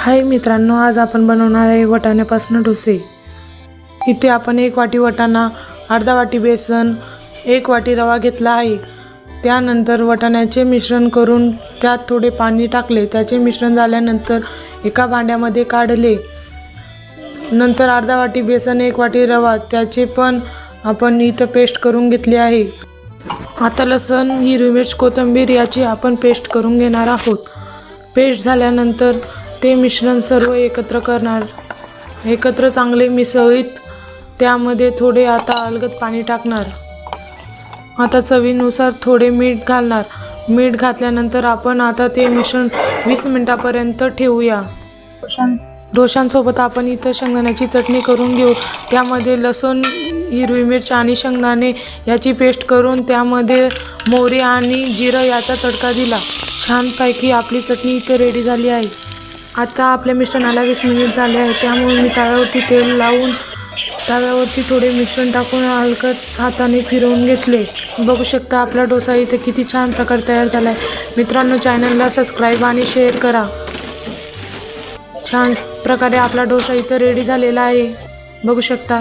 हाय मित्रांनो, आज आपण बनवणार आहे वाटाण्यापासून डोसे। इथे आपण 1 वाटी वाटाणा, अर्धा वाटी बेसन, 1 वाटी रवा घेतला आहे। त्यानंतर वाटाण्याचे मिश्रण करून त्यात थोडे पाणी टाकले। त्याचे मिश्रण झाल्यानंतर एका भांड्यामध्ये काढले। नंतर अर्धा वाटी बेसन, 1 वाटी रवा त्याचे पण आपण इथे पेस्ट करून घेतली आहे। आता लसूण, हिरवी मिरची, कोथिंबीर याची आपण पेस्ट करून घेणार आहोत। पेस्ट झाल्यानंतर ते मिश्रण सर्व एकत्र चांगले मिसळीत त्यामध्ये थोडे आता अलगद पाणी टाकणार। आता चवीनुसार थोडे मीठ घालणार। मीठ घातल्यानंतर आपण आता ते मिश्रण 20 मिनिटांपर्यंत ठेवूया। डोशांसोबत आपण इथं शेंगदाण्याची चटणी करून घेऊ। त्यामध्ये लसूण, हिरवी मिरची आणि शेंगदाणे याची पेस्ट करून त्यामध्ये मोहरी आणि जिरं याचा तडका दिला। छानपैकी आपली चटणी इथे रेडी झाली आहे। आता आपल्या मिश्रणाला 20 मिनिट झाले आहे, त्यामुळे मी तव्यावरती तेल लावून तव्यावरती थोडे मिश्रण टाकून हलकं हाताने फिरवून घेतले। बघू शकता आपला डोसा इथे किती छान प्रकारे तयार झाला आहे। मित्रांनो, चॅनलला सबस्क्राईब आणि शेअर करा। छान प्रकारे आपला डोसा इथे रेडी झालेला आहे, बघू शकता।